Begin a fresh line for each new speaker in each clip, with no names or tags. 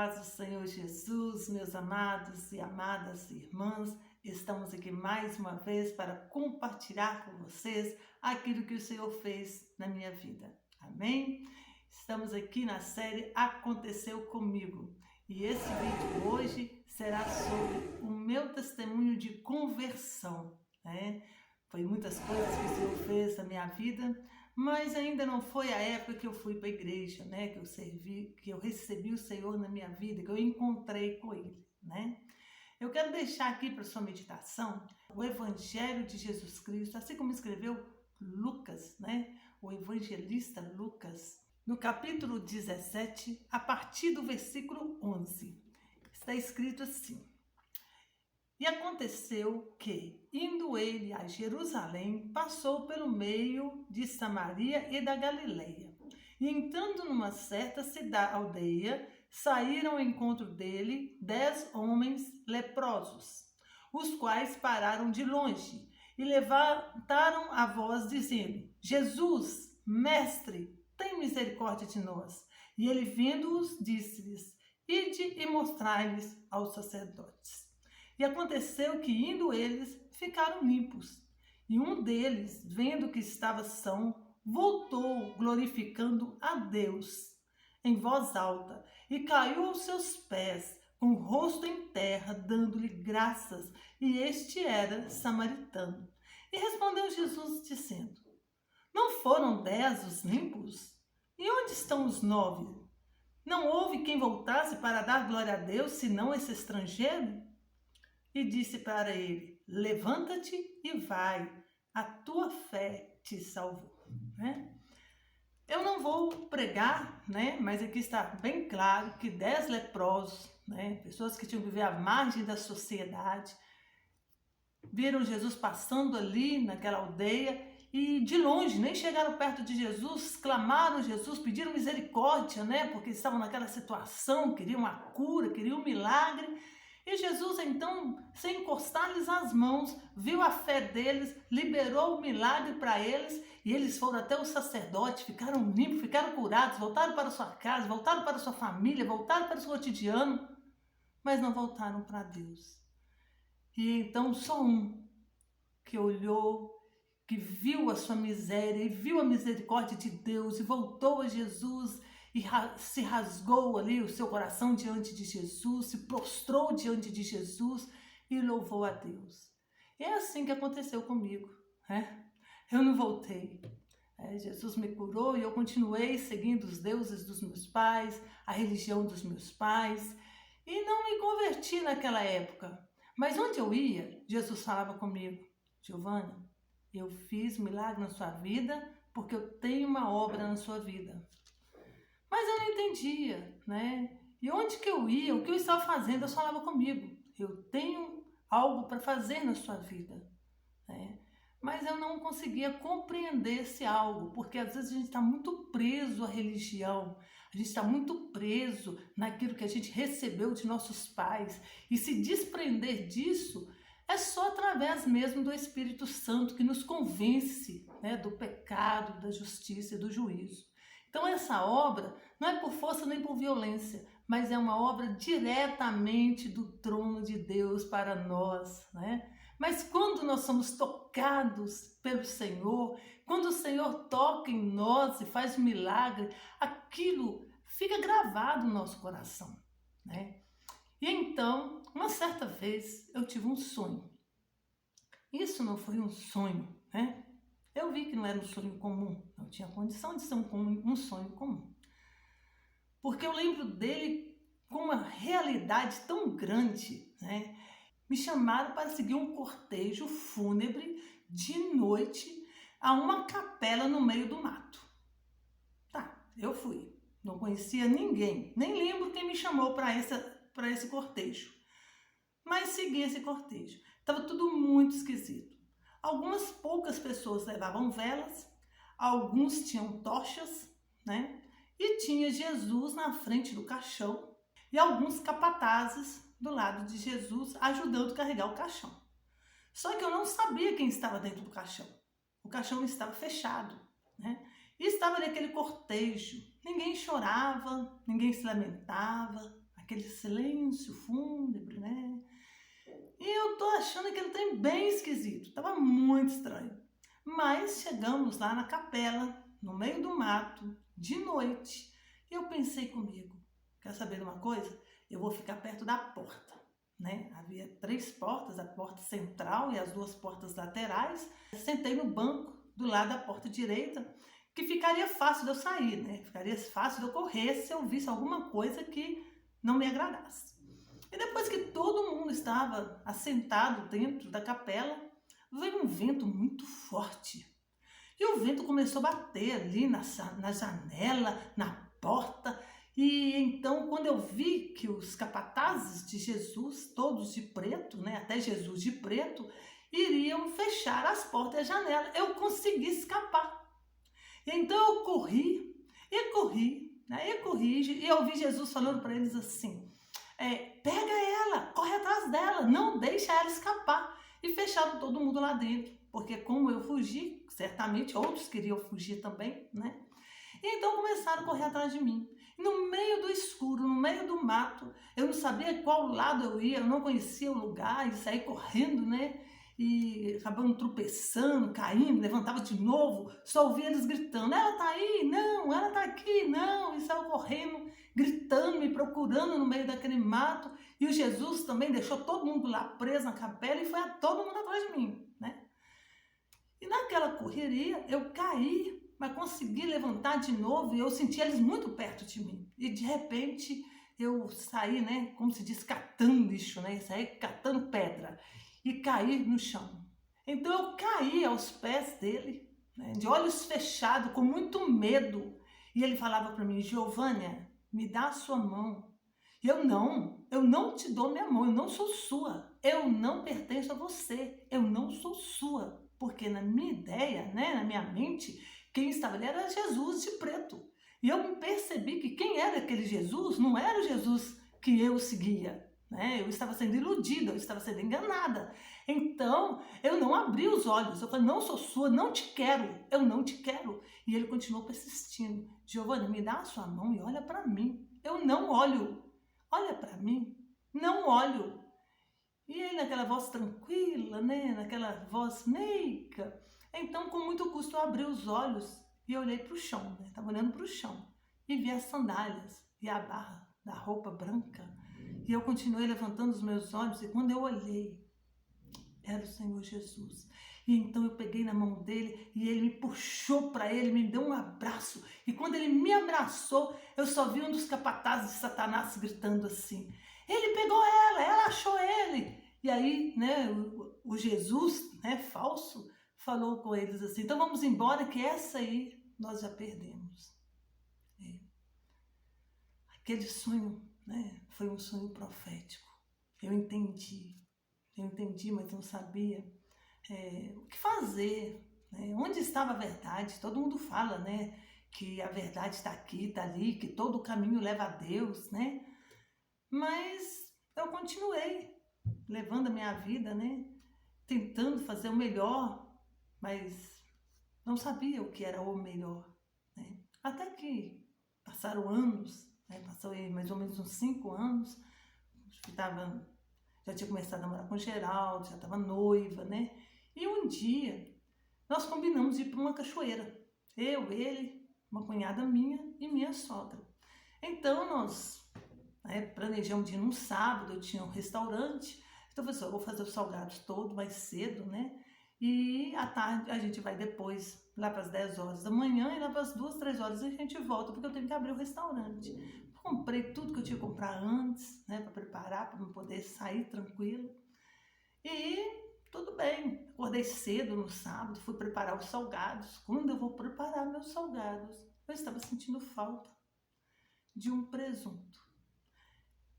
paz do Senhor Jesus, meus amados e amadas irmãs, estamos aqui mais uma vez para compartilhar com vocês aquilo que o Senhor fez na minha vida. Amém? Estamos aqui na série Aconteceu Comigo e esse vídeo hoje será sobre o meu testemunho de conversão, né? Foi muitas coisas que o Senhor fez na minha vida, mas ainda não foi a época que eu fui para a igreja, né? Que eu servi, que eu recebi o Senhor na minha vida, que eu encontrei com Ele, né? Eu quero deixar aqui para sua meditação o Evangelho de Jesus Cristo, assim como escreveu Lucas, né? O evangelista Lucas, no capítulo 17, a partir do versículo 11. Está escrito assim: E aconteceu que, indo ele a Jerusalém, passou pelo meio de Samaria e da Galileia. E entrando numa certa aldeia, saíram ao encontro dele 10 homens leprosos, os quais pararam de longe e levantaram a voz dizendo: Jesus, mestre, tem misericórdia de nós. E ele, vendo-os, disse-lhes: Ide e mostrai-lhes aos sacerdotes. E aconteceu que, indo eles, ficaram limpos. E um deles, vendo que estava são, voltou, glorificando a Deus em voz alta, e caiu aos seus pés, com o rosto em terra, dando-lhe graças. E este era samaritano. E respondeu Jesus, dizendo: Não foram 10 os limpos? E onde estão os 9? Não houve quem voltasse para dar glória a Deus, senão esse estrangeiro? E disse para ele: Levanta-te e vai, a tua fé te salvou. Né? Eu não vou pregar, né? Mas aqui está bem claro que 10 leprosos, né? Pessoas que tinham que viver à margem da sociedade, viram Jesus passando ali naquela aldeia e de longe, nem chegaram perto de Jesus, clamaram Jesus, pediram misericórdia, né? Porque estavam naquela situação, queriam a cura, queriam um milagre. E Jesus, então, sem encostar-lhes as mãos, viu a fé deles, liberou o milagre para eles, e eles foram até o sacerdote, ficaram limpos, ficaram curados, voltaram para sua casa, voltaram para sua família, voltaram para o seu cotidiano, mas não voltaram para Deus. E então só um que olhou, que viu a sua miséria e viu a misericórdia de Deus e voltou a Jesus e se rasgou ali o seu coração diante de Jesus, se prostrou diante de Jesus e louvou a Deus. E é assim que aconteceu comigo, né? Eu não voltei. Jesus me curou e eu continuei seguindo os deuses dos meus pais, a religião dos meus pais, e não me converti naquela época. Mas onde eu ia, Jesus falava comigo: Giovana, eu fiz milagre na sua vida porque eu tenho uma obra na sua vida. Mas eu não entendia, né? E onde que eu ia, o que eu estava fazendo, Deus falava comigo: eu tenho algo para fazer na sua vida, né? Mas eu não conseguia compreender esse algo, porque às vezes a gente está muito preso à religião, a gente está muito preso naquilo que a gente recebeu de nossos pais, e se desprender disso é só através mesmo do Espírito Santo que nos convence, né, do pecado, da justiça e do juízo. Então essa obra não é por força nem por violência, mas é uma obra diretamente do trono de Deus para nós, né? Mas quando nós somos tocados pelo Senhor, quando o Senhor toca em nós e faz um milagre, aquilo fica gravado no nosso coração, né? E então, uma certa vez, eu tive um sonho. Isso não foi um sonho, né? Eu vi que não era um sonho comum, não tinha condição de ser um sonho comum. Porque eu lembro dele com uma realidade tão grande, né? Me chamaram para seguir um cortejo fúnebre de noite a uma capela no meio do mato. Tá, eu fui. Não conhecia ninguém, nem lembro quem me chamou para esse cortejo. Mas segui esse cortejo. Estava tudo muito esquisito. Algumas poucas pessoas levavam velas, alguns tinham tochas, né? E tinha Jesus na frente do caixão e alguns capatazes do lado de Jesus ajudando a carregar o caixão. Só que eu não sabia quem estava dentro do caixão. O caixão estava fechado, né? E estava ali aquele cortejo. Ninguém chorava, ninguém se lamentava. aquele silêncio fúnebre, né? E eu tô achando aquele trem bem esquisito, tava muito estranho. Mas chegamos lá na capela, no meio do mato, de noite, e eu pensei comigo, quer saber de uma coisa? Eu vou ficar perto da porta, né? Havia 3 portas, a porta central e as 2 portas laterais. Eu sentei no banco do lado da porta direita, que ficaria fácil de eu sair, né? Ficaria fácil de eu correr se eu visse alguma coisa que não me agradasse. E depois que todo mundo estava assentado dentro da capela, veio um vento muito forte. E o vento começou a bater ali na janela, na porta. E então, quando eu vi que os capatazes de Jesus, todos de preto, né, até Jesus de preto, iriam fechar as portas e a janela, eu consegui escapar. E então eu corri, né, e eu ouvi Jesus falando para eles assim, pega ela, corre atrás dela, não deixa ela escapar. E fecharam todo mundo lá dentro, porque como eu fugi, certamente outros queriam fugir também, né? E então começaram a correr atrás de mim. No meio do escuro, no meio do mato, eu não sabia qual lado eu ia, eu não conhecia o lugar e saí correndo, né? E acabando tropeçando, caindo, levantava de novo, só ouvia eles gritando, ela tá aí, não, ela tá aqui, não, e saiu correndo, gritando, me procurando no meio daquele mato, e o Jesus também deixou todo mundo lá preso na capela e foi todo mundo atrás de mim, né? E naquela correria eu caí, mas consegui levantar de novo e eu senti eles muito perto de mim. E de repente eu saí, né, como se diz, catando lixo, né, saí catando pedra e caí no chão. Então eu caí aos pés dele, né, de olhos fechados, com muito medo. E ele falava para mim, Giovânia, me dá a sua mão. Eu não te dou minha mão, eu não sou sua, eu não pertenço a você, eu não sou sua. Porque na minha ideia, né, na minha mente, quem estava ali era Jesus de preto. E eu me percebi que quem era aquele Jesus não era o Jesus que eu seguia, né? Eu estava sendo iludida, eu estava sendo enganada. Então, eu não abri os olhos. Eu falei, não sou sua, não te quero, eu não te quero. E ele continuou persistindo. Giovana, me dá a sua mão e olha para mim. Eu não olho. Olha para mim. Não olho. E aí, naquela voz tranquila, né? Naquela voz meiga. Então, com muito custo, eu abri os olhos e olhei para o chão, né? Estava olhando para o chão e vi as sandálias e a barra da roupa branca. E eu continuei levantando os meus olhos e quando eu olhei, era o Senhor Jesus. E então eu peguei na mão dele e ele me puxou para ele, me deu um abraço. E quando ele me abraçou, eu só vi um dos capatazes de Satanás gritando assim, ele pegou ela achou ele. E aí, né, o Jesus, né, falso, falou com eles assim, então vamos embora que essa aí nós já perdemos. Aquele sonho, né, foi um sonho profético. Eu entendi, mas não sabia o que fazer, né? Onde estava a verdade? Todo mundo fala, né, que a verdade está aqui, está ali, que todo o caminho leva a Deus, né? Mas eu continuei levando a minha vida, né, tentando fazer o melhor, mas não sabia o que era o melhor, né? Até que passaram anos, né? Passou aí mais ou menos uns 5 anos, já tinha começado a namorar com o Geraldo, já estava noiva, né? E um dia nós combinamos ir para uma cachoeira, eu, ele, uma cunhada minha e minha sogra. Então nós planejamos de ir num sábado, eu tinha um restaurante, então eu falei assim, eu vou fazer os salgados todo mais cedo, né? E à tarde a gente vai depois, lá para as 10 horas da manhã, e lá para as 2, 3 horas a gente volta, porque eu tenho que abrir o restaurante. Comprei tudo que eu tinha que comprar antes, né, para preparar, para não poder sair tranquilo. E tudo bem, acordei cedo no sábado, fui preparar os salgados. Quando eu vou preparar meus salgados, eu estava sentindo falta de um presunto.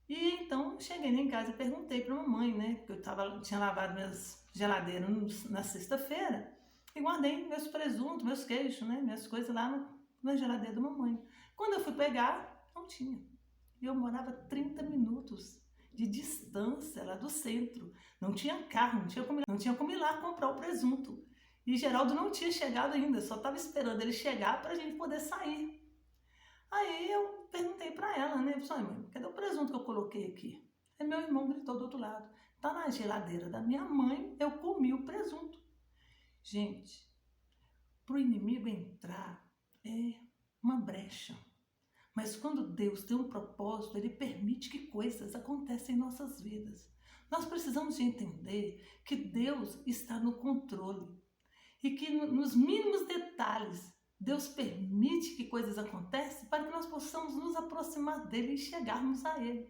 E então cheguei em casa e perguntei para a mamãe, né? Porque eu tinha lavado minhas geladeiras na sexta-feira e guardei meus presuntos, meus queijos, né? Minhas coisas lá na geladeira da mamãe. Quando eu fui pegar, não tinha. E eu morava 30 minutos de distância lá do centro. Não tinha carro, não tinha como ir lá comprar o presunto. E Geraldo não tinha chegado ainda, só estava esperando ele chegar para a gente poder sair. Aí eu perguntei para ela, né? Falei, mãe, cadê o presunto que eu coloquei aqui? Aí meu irmão gritou do outro lado. Tá na geladeira da minha mãe, eu comi o presunto. Gente, para o inimigo entrar é uma brecha. Mas quando Deus tem um propósito, Ele permite que coisas aconteçam em nossas vidas. Nós precisamos de entender que Deus está no controle e que nos mínimos detalhes Deus permite que coisas aconteçam para que nós possamos nos aproximar dele e chegarmos a ele.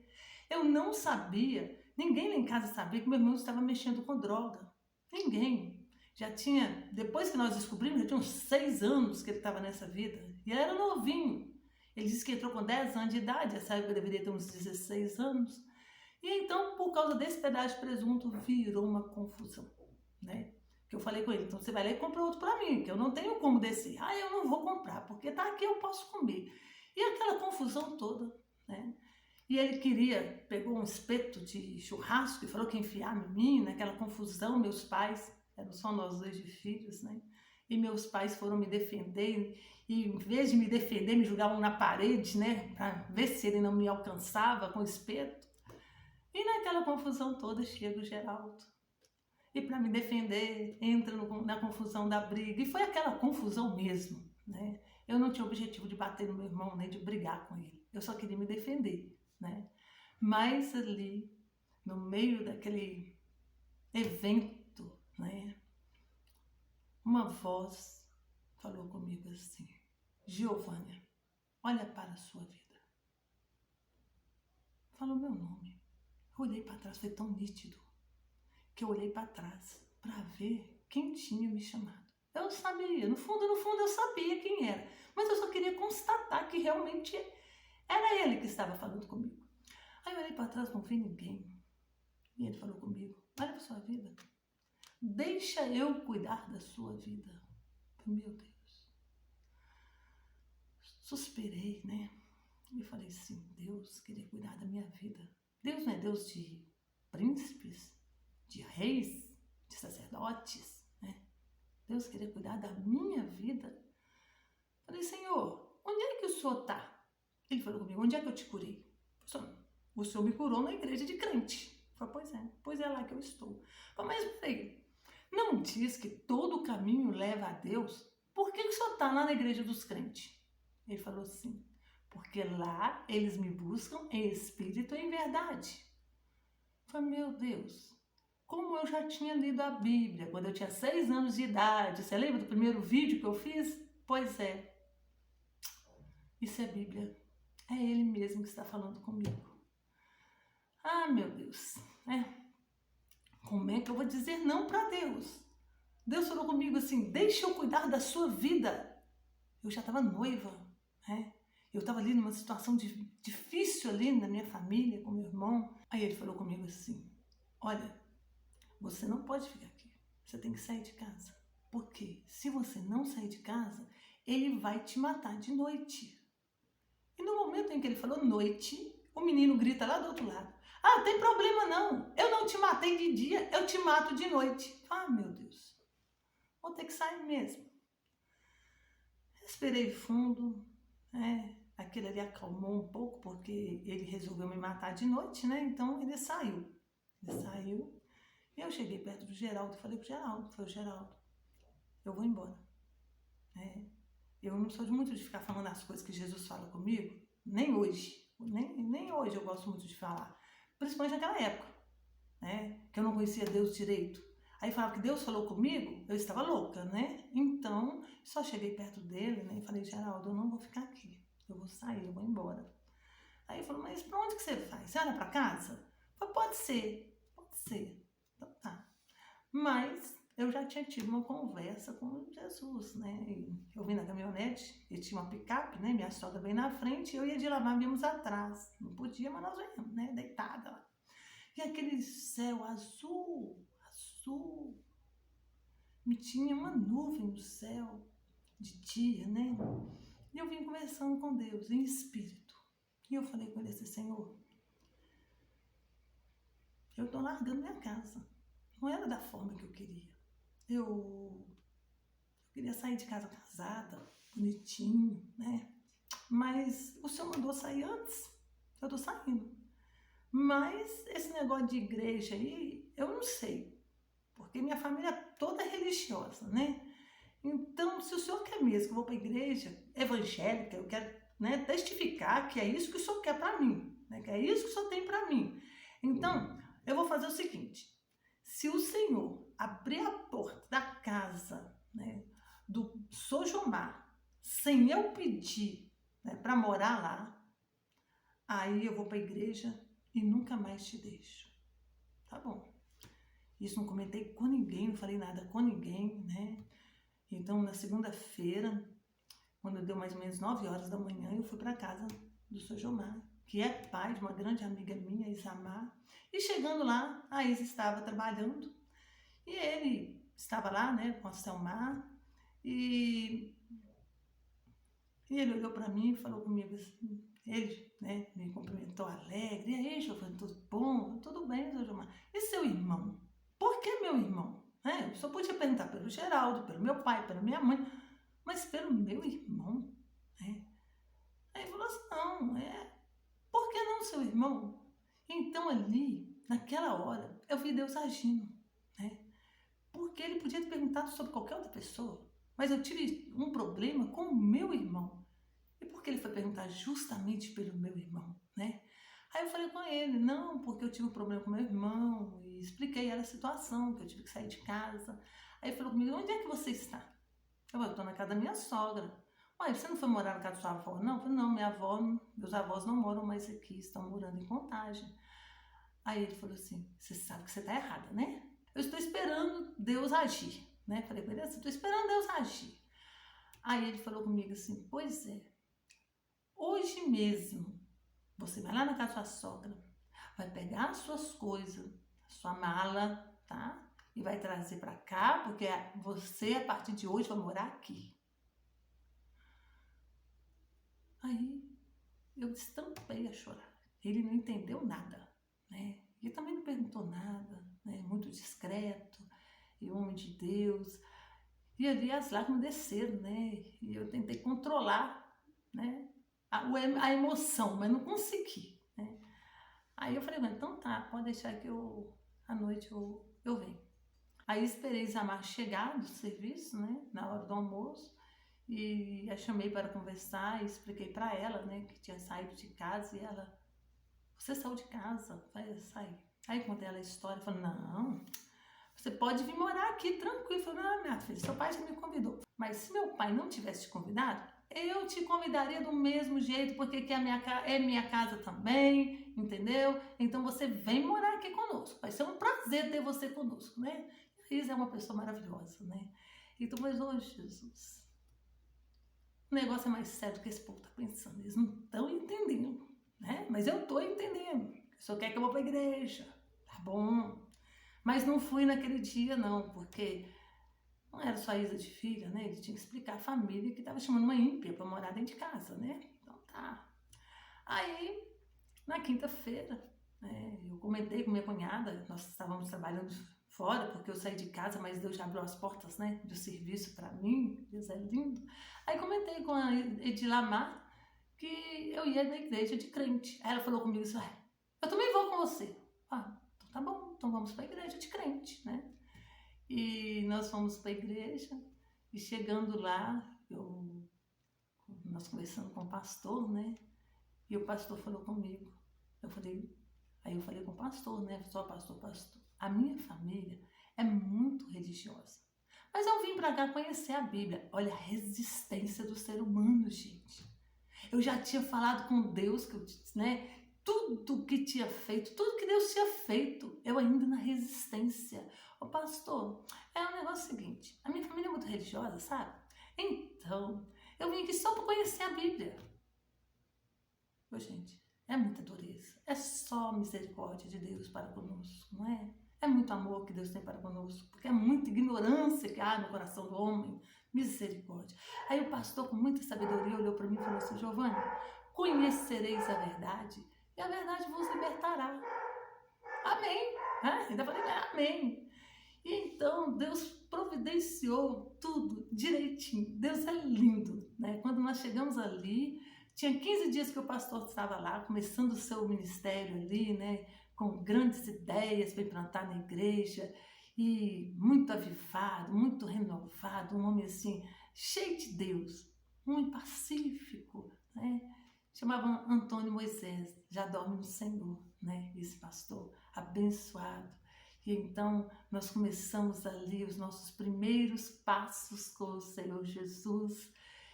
Eu não sabia, ninguém lá em casa sabia que meu irmão estava mexendo com droga. Ninguém. Já tinha, depois que nós descobrimos, já tinha uns 6 anos que ele estava nessa vida. E era novinho. Ele disse que entrou com 10 anos de idade, essa época deveria ter uns 16 anos. E então, por causa desse pedaço de presunto, virou uma confusão, né? Que eu falei com ele, então você vai lá e compra outro para mim, que eu não tenho como descer. Ah, eu não vou comprar, porque tá aqui, eu posso comer. E aquela confusão toda, né? E ele pegou um espeto de churrasco e falou que ia enfiar em mim, naquela confusão. Meus pais, eram só nós 2 de filhos, né? E meus pais foram me defender, e em vez de me defender, me jogavam na parede, né? Para ver se ele não me alcançava com o espeto. E naquela confusão toda chega o Geraldo. E para me defender, entra na confusão da briga. E foi aquela confusão mesmo, né? Eu não tinha o objetivo de bater no meu irmão, nem de brigar com ele. Eu só queria me defender, né? Mas ali, no meio daquele evento, né? Uma voz falou comigo assim: Giovânia, olha para a sua vida. Falou meu nome. Eu olhei para trás, foi tão nítido que eu olhei para trás para ver quem tinha me chamado. Eu sabia, no fundo eu sabia quem era, mas eu só queria constatar que realmente era ele que estava falando comigo. Aí eu olhei para trás, não vi ninguém. E ele falou comigo: olha para sua vida. Deixa eu cuidar da sua vida. Meu Deus. Suspirei, né? E falei assim: Deus queria cuidar da minha vida. Deus não é Deus de príncipes, de reis, de sacerdotes, né? Deus queria cuidar da minha vida. Falei: Senhor, onde é que o Senhor está? Ele falou comigo: onde é que eu te curei? O Senhor me curou na igreja de crente. Eu falei: pois é lá que eu estou. Mas peraí, não diz que todo caminho leva a Deus? Por que o Senhor está lá na igreja dos crentes? Ele falou assim: porque lá eles me buscam em espírito e em verdade. Eu falei: meu Deus, como eu já tinha lido a Bíblia quando eu tinha 6 anos de idade. Você lembra do primeiro vídeo que eu fiz? Pois é, isso é Bíblia. É Ele mesmo que está falando comigo. Ah, meu Deus, né? Como é que eu vou dizer não para Deus? Deus falou comigo assim: deixa eu cuidar da sua vida. Eu já estava noiva, né? Eu estava ali numa situação difícil ali na minha família, com meu irmão. Aí ele falou comigo assim: olha, você não pode ficar aqui. Você tem que sair de casa. Porque se você não sair de casa, ele vai te matar de noite. E no momento em que ele falou noite, o menino grita lá do outro lado: ah, tem problema não. Eu não te matei de dia, eu te mato de noite. Ah, meu Deus. Vou ter que sair mesmo. Respirei fundo, né? Aquilo ali acalmou um pouco, porque ele resolveu me matar de noite, né? Então ele saiu. Ele saiu. E eu cheguei perto do Geraldo e falei pro Geraldo: foi o Geraldo, eu vou embora. Eu não sou muito de ficar falando as coisas que Jesus fala comigo, nem hoje. Nem hoje eu gosto muito de falar. Principalmente naquela época, né? Que eu não conhecia Deus direito. Aí falava que Deus falou comigo, eu estava louca, né? Então, só cheguei perto dele, né? E falei: Geraldo, eu não vou ficar aqui. Eu vou sair, eu vou embora. Aí ele falou: mas pra onde que você vai? Você vai pra casa? Eu falei: pode ser, pode ser. Então tá. Mas eu já tinha tido uma conversa com Jesus, né? Eu vim na caminhonete, ele tinha uma picape, né? Minha sogra bem na frente, e eu ia de lá, nós víamos atrás. Não podia, mas nós íamos, né? Deitada lá. E aquele céu azul, azul. Me tinha uma nuvem no céu de dia, né? E eu vim conversando com Deus em espírito. E eu falei com ele assim: Senhor, eu tô largando minha casa. Não era da forma que eu queria. Eu queria sair de casa casada, bonitinho, né? mas o senhor mandou sair antes, eu tô saindo. Mas esse negócio de igreja aí, eu não sei, porque minha família toda é religiosa, né? Então, se o senhor quer mesmo que eu vou para a igreja evangélica, eu quero, né, testificar que é isso que o senhor quer para mim, né, que é isso que o senhor tem para mim. Então, eu vou fazer o seguinte, se o senhor abrir a porta da casa, né, do Sojomar, sem eu pedir, né, para morar lá, aí eu vou para a igreja e nunca mais te deixo. Tá bom. Isso não comentei com ninguém, não falei nada com ninguém, né? Então, na segunda-feira, quando deu mais ou menos 9 horas da manhã, eu fui para casa do Sr. Jomar, que é pai de uma grande amiga minha, Isamar. E chegando lá, a Isa estava trabalhando e ele estava lá, né, com a Selmar. E ele olhou para mim e falou comigo assim, ele, né, me cumprimentou alegre. E aí, Giovana, tudo bom? Tudo bem, Sr. Jomar. E seu irmão? Por que meu irmão? Eu só podia perguntar pelo Geraldo, pelo meu pai, pela minha mãe, mas pelo meu irmão, né? Aí ele falou assim, não, por que não seu irmão? Então ali, naquela hora, eu vi Deus agindo, né? Porque ele podia ter perguntado sobre qualquer outra pessoa, mas eu tive um problema com o meu irmão. E por que ele foi perguntar justamente pelo meu irmão, né? Aí eu falei com ele, não, porque eu tive um problema com meu irmão, e expliquei a situação, que eu tive que sair de casa. Aí ele falou comigo, onde é que você está? Eu estou na casa da minha sogra. Ué, você não foi morar na casa da sua avó, não? Eu falei, não, minha avó, meus avós não moram mais aqui, estão morando em Contagem. Aí ele falou assim, você sabe que você está errada, né? Eu estou esperando Deus agir, né? Falei com ele assim, estou esperando Deus agir. Aí ele falou comigo assim, pois é, hoje mesmo, você vai lá na casa da sua sogra, vai pegar as suas coisas, a sua mala, tá? E vai trazer para cá, porque você, a partir de hoje, vai morar aqui. Aí eu estampei a chorar. Ele não entendeu nada, né? Ele também não perguntou nada, né? Muito discreto, e homem de Deus. E ali as lágrimas desceram, né? E eu tentei controlar, né? A emoção, mas não consegui, né? Aí eu falei, então tá, pode deixar que à noite eu venho. Aí esperei Isamar chegar do serviço, né? Na hora do almoço. E a chamei para conversar e expliquei para ela, né, que tinha saído de casa. E ela, você saiu de casa? Vai sair. Aí contei ela a história, falei, não, você pode vir morar aqui tranquilo. Eu falei, não, minha filha, seu pai já me convidou. Mas se meu pai não tivesse te convidado, eu te convidaria do mesmo jeito, porque aqui é minha casa também, entendeu? Então você vem morar aqui conosco. Vai ser um prazer ter você conosco, né? A Isa é uma pessoa maravilhosa, né? Então, mas, Jesus, o negócio é mais sério do que esse povo tá pensando. Eles não estão entendendo, né? Mas eu tô entendendo. O senhor quer que eu vou pra igreja. Tá bom. Mas não fui naquele dia, não, porque não era só a Isa de filha, né? Ele tinha que explicar a família que tava chamando uma ímpia pra morar dentro de casa, né? Então tá. Aí, na quinta-feira, né, eu comentei com minha cunhada, nós estávamos trabalhando fora, porque eu saí de casa, mas Deus já abriu as portas, né, do serviço para mim, Deus é lindo. Aí comentei com a Edilamar que eu ia na igreja de crente. Aí ela falou comigo assim, eu também vou com você. Ah, então tá bom, então vamos para a igreja de crente, né? E nós fomos para a igreja, e chegando lá, nós conversando com o pastor, né? E o pastor falou comigo, aí eu falei com o pastor, né? Só pastor, a minha família é muito religiosa. Mas eu vim para cá conhecer a Bíblia. Olha a resistência do ser humano, gente. Eu já tinha falado com Deus, né? Tudo que tinha feito, tudo que Deus tinha feito, eu ainda na resistência. Ô pastor, é um negócio seguinte, a minha família é muito religiosa, sabe? Então, eu vim aqui só para conhecer a Bíblia. Ô, gente, é muita dureza. É só misericórdia de Deus para conosco, não é? É muito amor que Deus tem para conosco, porque é muita ignorância que há no coração do homem. Misericórdia. Aí o pastor, com muita sabedoria, olhou para mim e falou assim, Giovana, conhecereis a verdade e a verdade vos libertará. Amém. Ainda falei, amém. E então Deus providenciou tudo direitinho. Deus é lindo, né? Quando nós chegamos ali, Tinha 15 dias que o pastor estava lá, começando o seu ministério ali, né? Com grandes ideias para implantar na igreja, e muito avivado, muito renovado, um homem assim, cheio de Deus, um homem pacífico, né? Chamava Antônio Moisés, já dorme no Senhor, né? Esse pastor abençoado. E então nós começamos ali os nossos primeiros passos com o Senhor Jesus.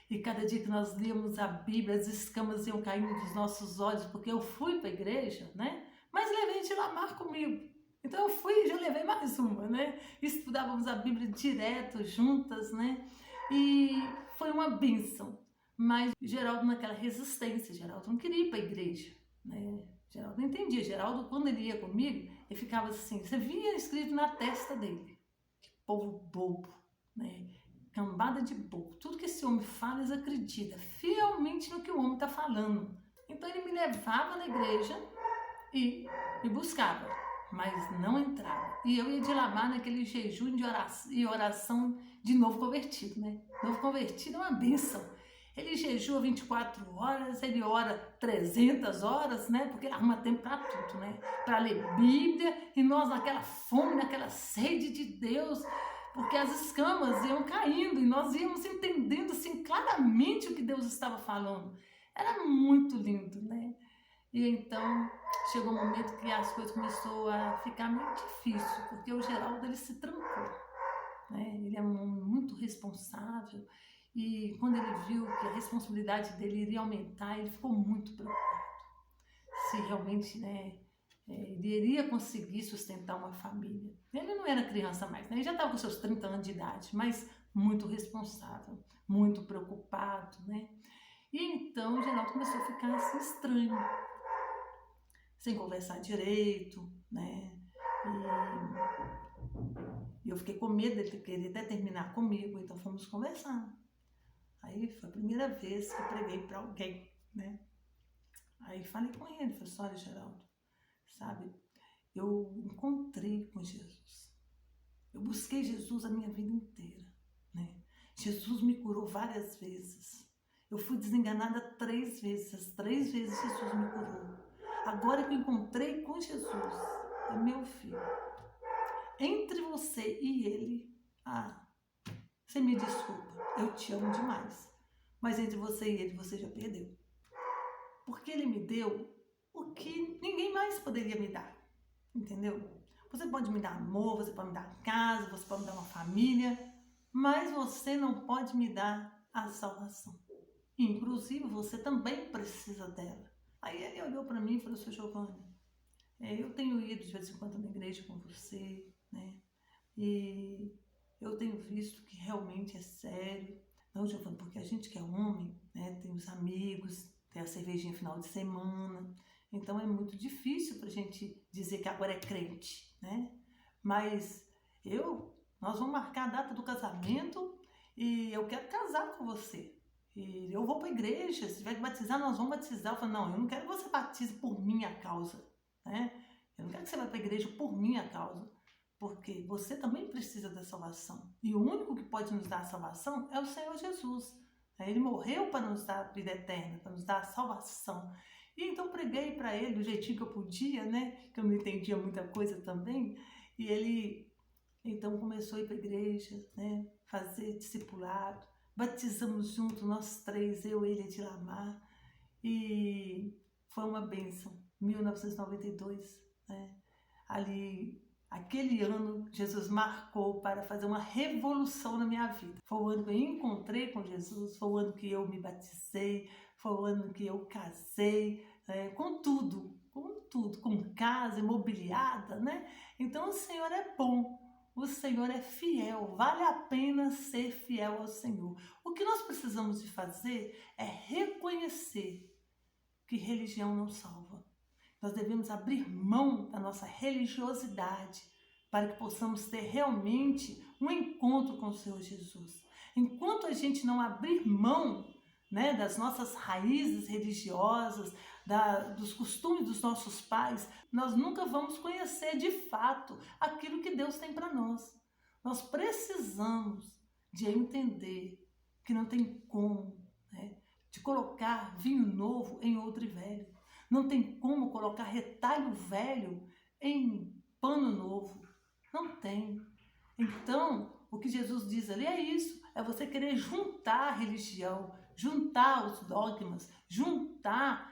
E cada dia que nós líamos a Bíblia, as escamas iam caindo dos nossos olhos, porque eu fui para a igreja, né? Mas levei Dilamar comigo. Então eu fui e já levei mais uma, né? Estudávamos a Bíblia direto, juntas, né? E foi uma bênção. Mas Geraldo naquela resistência, Geraldo não queria ir para a igreja, né? Geraldo não entendia. Geraldo, quando ele ia comigo, ele ficava assim, você via escrito na testa dele. Que povo bobo, né? Cambada de bobo. Tudo que esse homem fala, eles acreditam fielmente no que o homem está falando. Então ele me levava na igreja e me buscava, mas não entrava. E eu ia Dilamar naquele jejum de oração de novo convertido, né? Novo convertido é uma bênção. Ele jejua 24 horas, ele ora 300 horas, né? Porque ele arruma tempo para tudo, né? Para ler Bíblia, e nós naquela fome, naquela sede de Deus, porque as escamas iam caindo e nós íamos entendendo assim claramente o que Deus estava falando. Era muito lindo, né? E então chegou um momento que as coisas começou a ficar meio difícil, porque o Geraldo ele se trancou, né? Ele é muito responsável, e quando ele viu que a responsabilidade dele iria aumentar, ele ficou muito preocupado se realmente, né, ele iria conseguir sustentar uma família. Ele não era criança mais, né? Ele já estava com seus 30 anos de idade, mas muito responsável, muito preocupado, né? E então o Geraldo começou a ficar assim estranho, sem conversar direito, né? E eu fiquei com medo dele querer até terminar comigo, então fomos conversar. Aí foi a primeira vez que eu preguei para alguém, né? Aí falei com ele, falei assim, olha, Geraldo, sabe, eu encontrei com Jesus. Eu busquei Jesus a minha vida inteira, né? Jesus me curou várias vezes. Eu fui desenganada 3 vezes, as 3 vezes Jesus me curou. Agora que eu encontrei com Jesus, é meu filho. Entre você e ele, você me desculpa, eu te amo demais. Mas entre você e ele, você já perdeu. Porque ele me deu o que ninguém mais poderia me dar. Entendeu? Você pode me dar amor, você pode me dar casa, você pode me dar uma família, mas você não pode me dar a salvação. Inclusive, você também precisa dela. Aí ele olhou para mim e falou, seu Giovanni, eu tenho ido de vez em quando na igreja com você, né? E eu tenho visto que realmente é sério. Não, Giovanni, porque a gente que é homem, né, tem os amigos, tem a cervejinha final de semana, então é muito difícil pra gente dizer que agora é crente, né? Mas nós vamos marcar a data do casamento e eu quero casar com você. E eu vou para a igreja, se tiver que batizar, nós vamos batizar. Eu falo, não, eu não quero que você batize por minha causa, né? Eu não quero que você vá para a igreja por minha causa, porque você também precisa da salvação. E o único que pode nos dar a salvação é o Senhor Jesus. Ele morreu para nos dar a vida eterna, para nos dar a salvação. E então preguei para ele do jeitinho que eu podia, né? Que eu não entendia muita coisa também. E ele então começou a ir para a igreja, né? Fazer discipulado. Batizamos juntos, nós 3, eu, ele e Dilamar. E foi uma bênção. 1992, né? Ali, aquele ano, Jesus marcou para fazer uma revolução na minha vida. Foi o ano que eu encontrei com Jesus, foi o ano que eu me batizei, foi o ano que eu casei, com tudo, com casa imobiliada, né? Então o Senhor é bom. O Senhor é fiel, vale a pena ser fiel ao Senhor. O que nós precisamos de fazer é reconhecer que religião não salva. Nós devemos abrir mão da nossa religiosidade para que possamos ter realmente um encontro com o Senhor Jesus. Enquanto a gente não abrir mão, né, das nossas raízes religiosas, dos costumes dos nossos pais, nós nunca vamos conhecer de fato aquilo que Deus tem para nós. Nós precisamos de entender que não tem como, né, de colocar vinho novo em odre velho. Não tem como colocar retalho velho em pano novo. Não tem. Então, o que Jesus diz ali é isso. É você querer juntar a religião, juntar os dogmas, juntar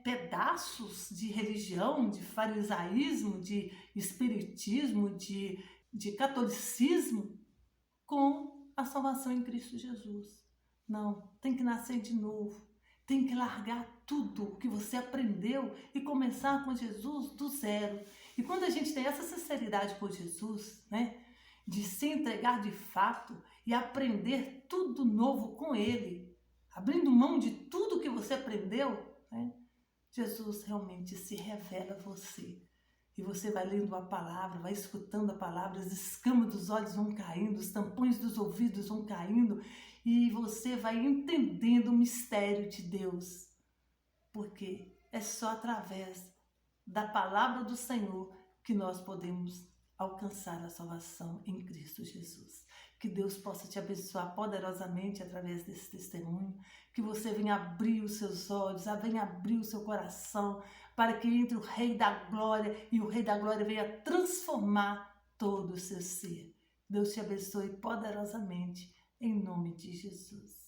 pedaços de religião, de farisaísmo, de espiritismo, de catolicismo com a salvação em Cristo Jesus. Não, tem que nascer de novo. Tem que largar tudo o que você aprendeu e começar com Jesus do zero. E quando a gente tem essa sinceridade por Jesus, de se entregar de fato e aprender tudo novo com Ele, abrindo mão de tudo que você aprendeu, Jesus realmente se revela a você. E você vai lendo a palavra, vai escutando a palavra, as escamas dos olhos vão caindo, os tampões dos ouvidos vão caindo, e você vai entendendo o mistério de Deus. Porque é só através da palavra do Senhor que nós podemos alcançar a salvação em Cristo Jesus. Que Deus possa te abençoar poderosamente através desse testemunho, que você venha abrir os seus olhos, venha abrir o seu coração, para que entre o Rei da Glória e o Rei da Glória venha transformar todo o seu ser. Deus te abençoe poderosamente, em nome de Jesus.